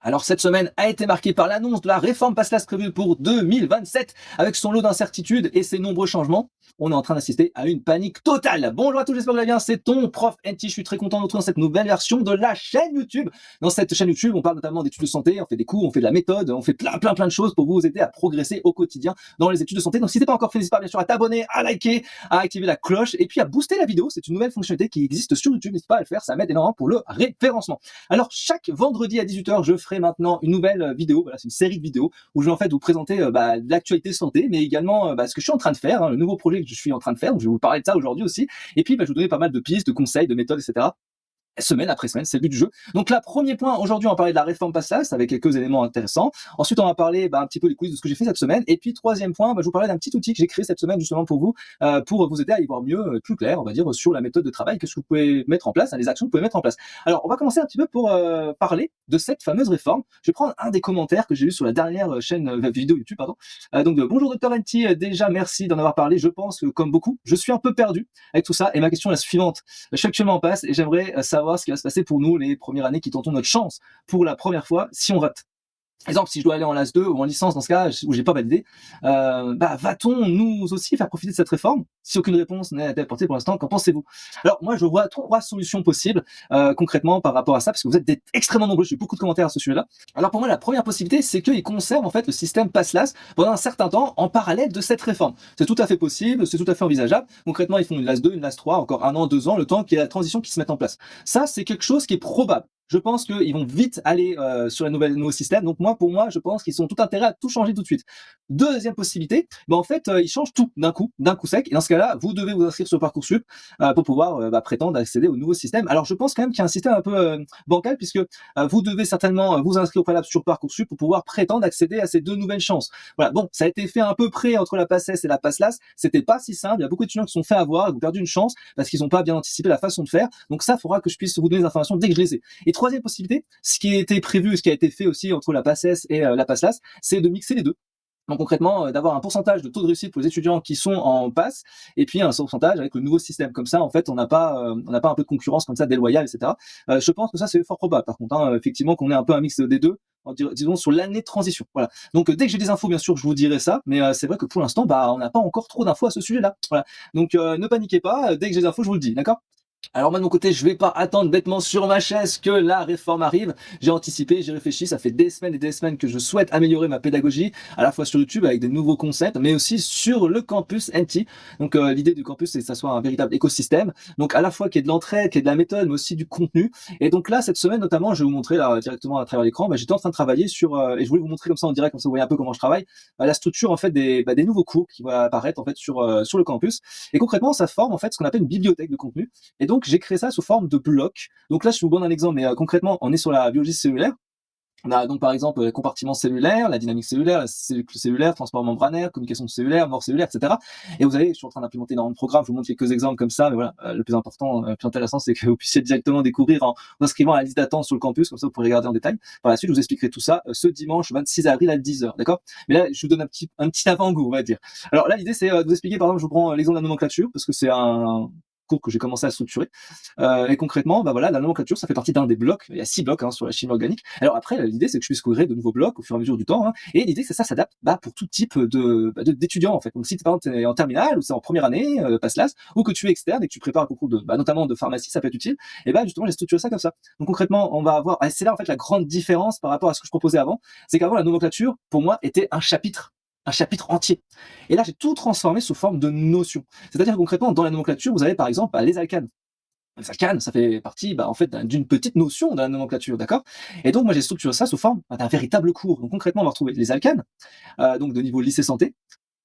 Alors cette semaine a été marquée par l'annonce de la réforme PASSLAS prévue pour 2027. Avec son lot d'incertitudes et ses nombreux changements, on est en train d'assister à une panique totale. Bonjour à tous, j'espère que vous allez bien, c'est ton prof NT. Je suis très content de vous retrouver dans cette nouvelle version de la chaîne YouTube. Dans cette chaîne YouTube, on parle notamment d'études de santé, on fait des cours, on fait de la méthode, on fait plein de choses pour vous aider à progresser au quotidien dans les études de santé. Donc si ce n'est pas encore fait, n'hésite pas bien sûr à t'abonner, à liker, à activer la cloche et puis à booster la vidéo. C'est une nouvelle fonctionnalité qui existe sur YouTube, n'hésite pas à le faire, ça m'aide énormément pour le référencement. Alors chaque vendredi à 18h, je ferai maintenant une nouvelle vidéo, voilà, c'est une série de vidéos où je vais en fait vous présenter l'actualité santé, mais également ce que je suis en train de faire, le nouveau projet que je suis en train de faire. Donc je vais vous parler de ça aujourd'hui aussi, et puis je vais vous donner pas mal de pistes, de conseils, de méthodes, etc. Semaine après semaine, c'est le but du jeu. Donc là, premier point, aujourd'hui on va parler de la réforme PASSLAS avec quelques éléments intéressants. Ensuite on va parler un petit peu des quiz de ce que j'ai fait cette semaine. Et puis troisième point, je vous parler d'un petit outil que j'ai créé cette semaine justement pour vous aider à y voir mieux, plus clair, on va dire, sur la méthode de travail, qu'est-ce que vous pouvez mettre en place, les actions que vous pouvez mettre en place. Alors on va commencer un petit peu pour parler de cette fameuse réforme. Je vais prendre un des commentaires que j'ai eu sur la dernière chaîne vidéo YouTube, pardon. Bonjour Dr NT, déjà merci d'en avoir parlé. Je pense que comme beaucoup, je suis un peu perdu avec tout ça. Et ma question est la suivante. Je suis actuellement en passe et j'aimerais savoir ce qui va se passer pour nous les premières années qui tentons notre chance pour la première fois si on rate. Par exemple, si je dois aller en LAS 2 ou en licence, dans ce cas où j'ai pas validé, va-t-on nous aussi faire profiter de cette réforme? Si aucune réponse n'est apportée pour l'instant, qu'en pensez-vous? Alors moi, je vois trois solutions possibles concrètement par rapport à ça, parce que vous êtes extrêmement nombreux, j'ai eu beaucoup de commentaires à ce sujet-là. Alors pour moi, la première possibilité, c'est qu'ils conservent en fait le système PASSLAS pendant un certain temps en parallèle de cette réforme. C'est tout à fait possible, c'est tout à fait envisageable. Concrètement, ils font une LAS 2, une LAS 3, encore 1 an, 2 ans, le temps qu'il y ait la transition qui se mette en place. Ça, c'est quelque chose qui est probable. Je pense qu'ils vont vite aller sur le nouveau système. Donc pour moi, je pense qu'ils ont tout intérêt à tout changer tout de suite. Deuxième possibilité, en fait, ils changent tout d'un coup sec. Et dans ce cas-là, vous devez vous inscrire sur Parcoursup pour pouvoir prétendre accéder au nouveau système. Alors je pense quand même qu'il y a un système un peu bancal, puisque vous devez certainement vous inscrire au préalable sur Parcoursup pour pouvoir prétendre accéder à ces deux nouvelles chances. Voilà, bon, ça a été fait à peu près entre la PASSES et la PASSLAS. C'était pas si simple. Il y a beaucoup d'étudiants qui se sont fait avoir, qui ont perdu une chance parce qu'ils n'ont pas bien anticipé la façon de faire. Donc ça, il faudra que je puisse vous donner des informations dès que je les ai. Et troisième possibilité, ce qui a été prévu, ce qui a été fait aussi entre la PASSES et la PASSLAS, c'est de mixer les deux. Donc concrètement, d'avoir un pourcentage de taux de réussite pour les étudiants qui sont en passe, et puis un pourcentage avec le nouveau système. Comme ça, en fait, on n'a pas un peu de concurrence comme ça déloyale, etc. Je pense que ça, c'est fort probable. Par contre, effectivement, qu'on ait un peu un mix des deux, disons sur l'année de transition. Voilà. Donc dès que j'ai des infos, bien sûr, je vous dirai ça. Mais c'est vrai que pour l'instant, on n'a pas encore trop d'infos à ce sujet-là. Voilà. Donc ne paniquez pas. Dès que j'ai des infos, je vous le dis. D'accord? Alors moi de mon côté, je vais pas attendre bêtement sur ma chaise que la réforme arrive. J'ai anticipé, j'ai réfléchi, ça fait des semaines et des semaines que je souhaite améliorer ma pédagogie, à la fois sur YouTube avec des nouveaux concepts, mais aussi sur le campus NT. Donc l'idée du campus, c'est que ça soit un véritable écosystème. Donc à la fois qu'il y ait de l'entraide, qu'il y ait de la méthode, mais aussi du contenu. Et donc là, cette semaine notamment, je vais vous montrer là directement à travers l'écran, j'étais en train de travailler sur, et je voulais vous montrer comme ça en direct, comme ça vous voyez un peu comment je travaille, la structure en fait des nouveaux cours qui vont apparaître en fait sur le campus. Et concrètement, ça forme en fait ce qu'on appelle une bibliothèque de contenu. Et donc j'ai créé ça sous forme de blocs. Donc là, je vous donne un exemple, mais concrètement, on est sur la biologie cellulaire. On a donc par exemple le compartiment cellulaire, la dynamique cellulaire, la cellule cellulaire, transport membranaire, communication cellulaire, mort cellulaire, etc. Et vous allez, je suis en train d'implémenter dans le programme, je vous montre quelques exemples comme ça, mais voilà, le plus important, le plus intéressant, c'est que vous puissiez directement découvrir en inscrivant à la liste d'attente sur le campus, comme ça vous pourrez regarder en détail. Par la suite, je vous expliquerai tout ça ce dimanche 26 avril à 10h, d'accord? Mais là, je vous donne un petit avant-goût, on va dire. Alors là, l'idée, c'est de vous expliquer, par exemple, je vous prends l'exemple de la nomenclature, parce que c'est un cours que j'ai commencé à structurer. Et concrètement, voilà, la nomenclature, ça fait partie d'un des blocs. Il y a 6 blocs sur la chimie organique. Alors après, l'idée, c'est que je puisse créer de nouveaux blocs au fur et à mesure du temps. Et l'idée, c'est que ça s'adapte pour tout type d'étudiants, en fait. Donc si par exemple, tu es en terminale ou c'est en première année, PASSLAS, ou que tu es externe et que tu prépares un concours notamment de pharmacie, ça peut être utile. Et justement, j'ai structuré ça comme ça. Donc concrètement, on va avoir, c'est là en fait la grande différence par rapport à ce que je proposais avant, c'est qu'avant la nomenclature, pour moi, était un chapitre entier. Et là, j'ai tout transformé sous forme de notions. C'est-à-dire concrètement, dans la nomenclature, vous avez par exemple les alcanes. Les alcanes, ça fait partie en fait d'une petite notion de la nomenclature, d'accord? Et donc moi j'ai structuré ça sous forme d'un véritable cours. Donc concrètement, on va retrouver les alcanes, donc de niveau lycée santé,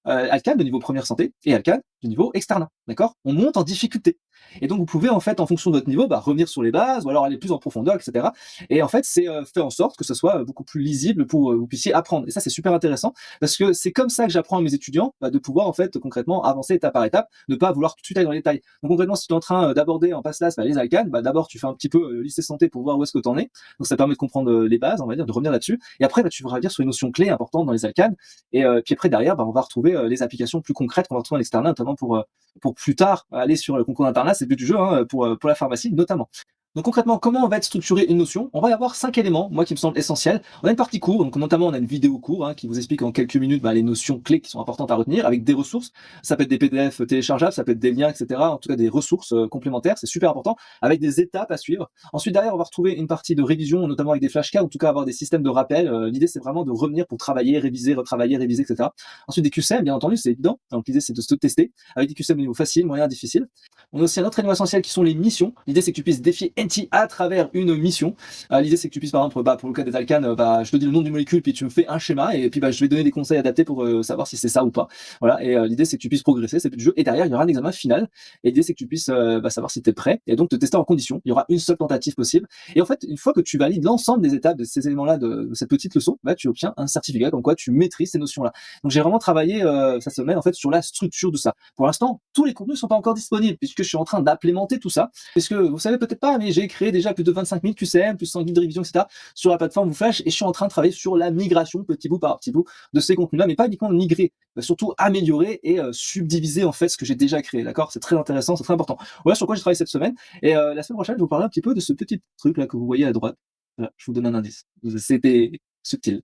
alcanes de niveau première santé et alcanes du niveau externat, d'accord? On monte en difficulté. Et donc vous pouvez en fait en fonction de votre niveau revenir sur les bases ou alors aller plus en profondeur, etc. Et en fait c'est fait en sorte que ce soit beaucoup plus lisible pour que vous puissiez apprendre. Et ça c'est super intéressant parce que c'est comme ça que j'apprends à mes étudiants de pouvoir en fait concrètement avancer étape par étape, ne pas vouloir tout de suite aller dans les détails. Donc concrètement si tu es en train d'aborder en PASSLAS les alcanes, d'abord tu fais un petit peu lycée santé pour voir où est-ce que tu en es. Donc ça permet de comprendre les bases, on va dire, de revenir là-dessus. Et après tu vas revenir sur les notions clés importantes dans les alcanes. Et puis après derrière on va retrouver les applications plus concrètes qu'on va retrouver en externat, notamment pour plus tard aller sur le concours d'internat, c'est le but du jeu, pour la pharmacie notamment. Donc concrètement, comment on va être structuré une notion? On va y avoir 5 éléments, moi qui me semblent essentiels. On a une partie cours, donc notamment on a une vidéo cours, hein, qui vous explique en quelques minutes les notions clés qui sont importantes à retenir, avec des ressources. Ça peut être des PDF téléchargeables, ça peut être des liens, etc. En tout cas des ressources complémentaires, c'est super important, avec des étapes à suivre. Ensuite derrière, on va retrouver une partie de révision, notamment avec des flashcards, en tout cas avoir des systèmes de rappel. L'idée c'est vraiment de revenir pour travailler, réviser, retravailler, réviser, etc. Ensuite des QCM, bien entendu, c'est évident. Donc l'idée c'est de se tester avec des QCM au niveau facile, moyen, difficile. On a aussi un autre élément essentiel qui sont les missions. L'idée c'est que tu puisses défier NT à travers une mission. L'idée c'est que tu puisses par exemple, pour le cas des alcanes, je te dis le nom d'une molécule, puis tu me fais un schéma, et puis je vais donner des conseils adaptés pour savoir si c'est ça ou pas. Voilà, et l'idée c'est que tu puisses progresser, c'est le but du jeu. Et derrière, il y aura un examen final. Et l'idée c'est que tu puisses savoir si tu es prêt, et donc te tester en condition. Il y aura une seule tentative possible. Et en fait, une fois que tu valides l'ensemble des étapes de ces éléments-là, de cette petite leçon, tu obtiens un certificat comme quoi tu maîtrises ces notions-là. Donc j'ai vraiment travaillé cette semaine en fait sur la structure de ça. Pour l'instant, tous les contenus sont pas encore disponibles puisque je suis en train d'implémenter tout ça. Parce que vous savez peut-être pas, mais j'ai créé déjà plus de 25 000 QCM, plus 100 guides de révision, etc. sur la plateforme WooFlash, et je suis en train de travailler sur la migration petit bout par petit bout de ces contenus-là, mais pas uniquement de migrer, surtout améliorer et subdiviser en fait ce que j'ai déjà créé. D'accord, c'est très intéressant, c'est très important. Voilà sur quoi j'ai travaillé cette semaine. Et la semaine prochaine, je vous parlerai un petit peu de ce petit truc là que vous voyez à droite. Voilà, je vous donne un indice. C'était subtil.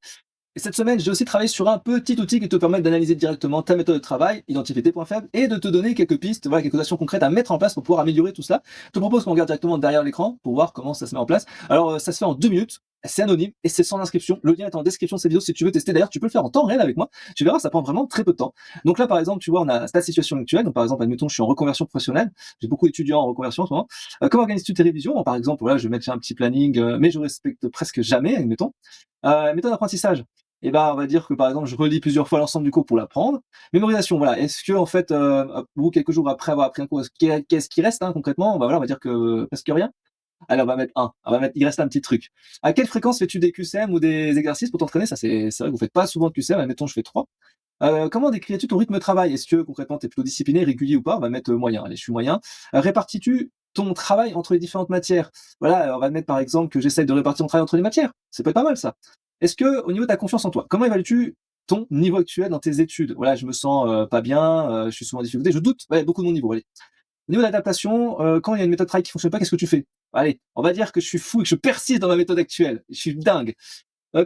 Et cette semaine, j'ai aussi travaillé sur un petit outil qui te permet d'analyser directement ta méthode de travail, identifier tes points faibles et de te donner quelques pistes, voilà, quelques actions concrètes à mettre en place pour pouvoir améliorer tout cela. Je te propose qu'on regarde directement derrière l'écran pour voir comment ça se met en place. Alors, ça se fait en 2 minutes. C'est anonyme et c'est sans inscription. Le lien est en description de cette vidéo si tu veux tester. D'ailleurs, tu peux le faire en temps réel avec moi. Tu verras, ça prend vraiment très peu de temps. Donc là, par exemple, tu vois, on a ta situation actuelle. Donc, par exemple, admettons, je suis en reconversion professionnelle. J'ai beaucoup d'étudiants en reconversion en ce moment. Comment organises-tu tes révisions? Bon, par exemple, voilà, je vais mettre un petit planning, mais je respecte presque jamais, admettons. Méthode d'apprentissage. Et on va dire que par exemple, je relis plusieurs fois l'ensemble du cours pour l'apprendre. Mémorisation, voilà. Est-ce que en fait, ou quelques jours après avoir appris un cours, qu'est-ce qui reste concrètement? Voilà, on va dire que presque rien. Allez, on va mettre un. On va mettre, il reste un petit truc. À quelle fréquence fais-tu des QCM ou des exercices pour t'entraîner? Ça, c'est vrai que vous faites pas souvent de QCM. Admettons, je fais 3. Comment décris-tu ton rythme de travail? Est-ce que concrètement, tu es plutôt discipliné, régulier ou pas? On va mettre moyen. Allez, je suis moyen. Répartis-tu ton travail entre les différentes matières? Voilà, on va mettre par exemple que j'essaye de répartir mon travail entre les matières. Ça peut être pas mal ça. Est-ce que au niveau de ta confiance en toi, comment évalues-tu ton niveau actuel dans tes études? Voilà, je me sens pas bien, je suis souvent en difficulté, je doute beaucoup de mon niveau. Allez. Au niveau de l'adaptation, quand il y a une méthode de travail qui fonctionne pas, qu'est-ce que tu fais? Allez, on va dire que je suis fou et que je persiste dans ma méthode actuelle. Je suis dingue.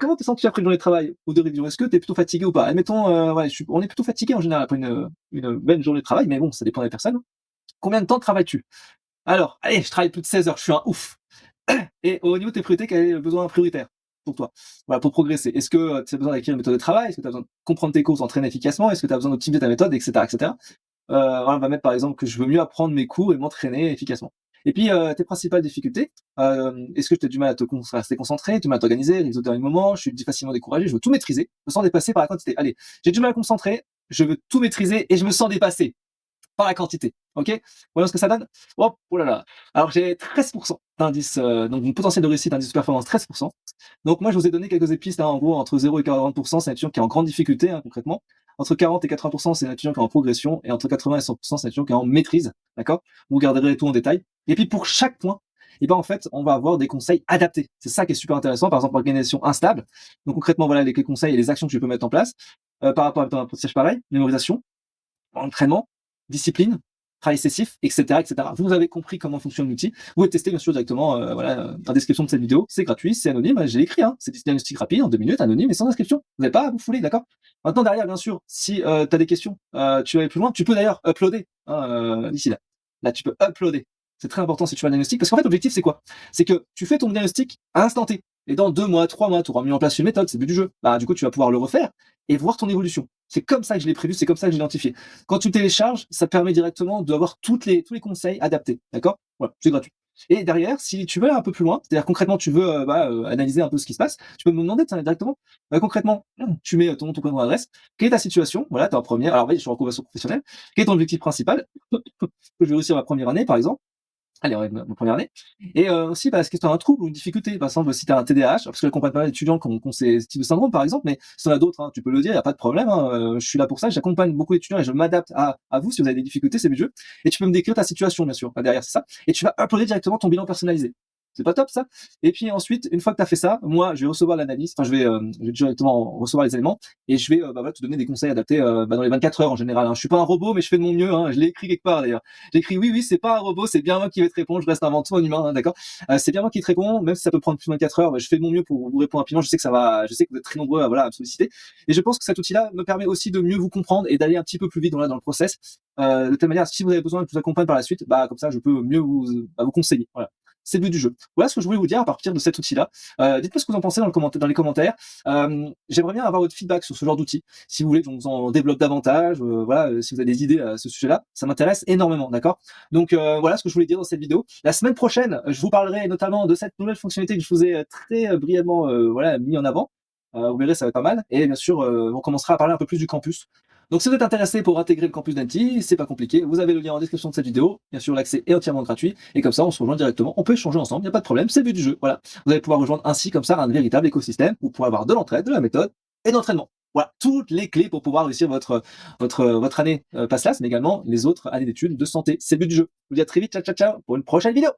Comment te sens-tu après une journée de travail ou de révision? Est-ce que tu es plutôt fatigué ou pas? Admettons, on est plutôt fatigué en général après une belle journée de travail, mais bon, ça dépend des personnes. Combien de temps travailles-tu? Alors, allez, je travaille plus de 16 heures, je suis un ouf. Et au niveau de tes priorités, quel est le besoin prioritaire pour toi? Voilà, pour progresser. Est-ce que tu as besoin d'acquérir une méthode de travail? Est-ce que tu as besoin de comprendre tes cours, t'entraîner efficacement? Est-ce que tu as besoin d'optimiser ta méthode, etc., etc.? Voilà, on va mettre par exemple que je veux mieux apprendre mes cours et m'entraîner efficacement. Et puis, tes principales difficultés, est-ce que tu as du mal à rester concentré, du mal à t'organiser, réviser au dernier moment, je suis facilement découragé, je veux tout maîtriser, je me sens dépassé par la quantité. Allez, j'ai du mal à me concentrer, je veux tout maîtriser et je me sens dépassé par la quantité. OK? Voilà ce que ça donne. Hop, oh là là. Alors j'ai 13% d'indice, donc mon potentiel de réussite, indice de performance 13%. Donc moi je vous ai donné quelques pistes, en gros entre 0 et 40%, c'est un étudiant qui est en grande difficulté, concrètement. Entre 40 et 80%, c'est un étudiant qui est en progression, et entre 80 et 100%, c'est un étudiant qui est en maîtrise. D'accord? Vous regarderez tout en détail. Et puis pour chaque point, en fait, on va avoir des conseils adaptés. C'est ça qui est super intéressant. Par exemple, organisation instable. Donc concrètement, voilà les conseils et les actions que tu peux mettre en place. Par rapport à ton apprentissage pareil, mémorisation, entraînement, discipline, travail excessif, etc., etc. Vous avez compris comment fonctionne l'outil. Vous pouvez tester bien sûr directement dans la description de cette vidéo. C'est gratuit, c'est anonyme. J'ai écrit, c'est des diagnostics rapides en 2 minutes, anonyme et sans inscription. Vous n'avez pas à vous fouler, d'accord? Maintenant derrière, bien sûr, si tu as des questions, tu veux aller plus loin, tu peux d'ailleurs uploader d'ici là. Là, tu peux uploader. C'est très important si tu fais un diagnostic, parce qu'en fait, l'objectif, c'est quoi? C'est que tu fais ton diagnostic à l'instant T. Et dans 2 mois, 3 mois, tu auras mis en place une méthode, c'est le but du jeu. Du coup, tu vas pouvoir le refaire et voir ton évolution. C'est comme ça que je l'ai prévu, c'est comme ça que j'ai identifié. Quand tu télécharges, ça te permet directement d'avoir tous les conseils adaptés. D'accord? Voilà, c'est gratuit. Et derrière, si tu veux aller un peu plus loin, c'est-à-dire concrètement, tu veux analyser un peu ce qui se passe, tu peux me demander directement, concrètement, tu mets ton prénom adresse, quelle est ta situation? Voilà, tu es en première, alors oui, je suis en reconversion professionnelle, quel est ton objectif principal? Que je vais réussir ma première année, par exemple. Allez, ouais, ma première année. Et aussi, est-ce que tu as un trouble ou une difficulté? Par exemple, si tu as un TDAH, parce que j'accompagne pas mal d'étudiants qui ont ces types de syndrome, par exemple, mais si tu en as d'autres, tu peux le dire, il y a pas de problème, je suis là pour ça, j'accompagne beaucoup d'étudiants et je m'adapte à vous si vous avez des difficultés, c'est le jeu. Et tu peux me décrire ta situation, bien sûr, derrière, c'est ça. Et tu vas uploader directement ton bilan personnalisé. C'est pas top ça? Et puis ensuite, une fois que tu as fait ça, moi je vais recevoir l'analyse, enfin je vais directement recevoir les éléments et je vais bah, voilà, te donner des conseils adaptés bah, dans les 24 heures en général. Hein. Je suis pas un robot, mais je fais de mon mieux. Hein. Je l'ai écrit quelque part d'ailleurs. J'ai écrit oui, c'est pas un robot, c'est bien moi qui vais te répondre. Je reste avant tout un humain, hein, d'accord? C'est bien moi qui te réponds, même si ça peut prendre plus de 24 heures. Bah, je fais de mon mieux pour vous répondre rapidement. Je sais que ça va, je sais que vous êtes très nombreux à me solliciter. Et je pense que cet outil-là me permet aussi de mieux vous comprendre et d'aller un petit peu plus vite dans le process. De telle manière, si vous avez besoin que je vous accompagne par la suite, bah comme ça, je peux mieux vous conseiller. Voilà. C'est le but du jeu. Voilà ce que je voulais vous dire à partir de cet outil-là. Dites-moi ce que vous en pensez dans les commentaires. J'aimerais bien avoir votre feedback sur ce genre d'outil. Si vous voulez que je vous en développe davantage, voilà, si vous avez des idées à ce sujet-là, ça m'intéresse énormément, d'accord? Donc voilà ce que je voulais dire dans cette vidéo. La semaine prochaine, je vous parlerai notamment de cette nouvelle fonctionnalité que je vous ai très brièvement voilà, mis en avant. Vous verrez, ça va être pas mal. Et bien sûr, on commencera à parler un peu plus du campus. Donc si vous êtes intéressé pour intégrer le campus d'Annecy, c'est pas compliqué, vous avez le lien en description de cette vidéo, bien sûr l'accès est entièrement gratuit, et comme ça on se rejoint directement, on peut échanger ensemble, il n'y a pas de problème, c'est le but du jeu, voilà. Vous allez pouvoir rejoindre ainsi comme ça un véritable écosystème, pour pouvoir avoir de l'entraide, de la méthode et de l'entraînement. Voilà, toutes les clés pour pouvoir réussir votre année PASSLAS, mais également les autres années d'études de santé, c'est le but du jeu. Je vous dis à très vite, ciao ciao ciao, pour une prochaine vidéo.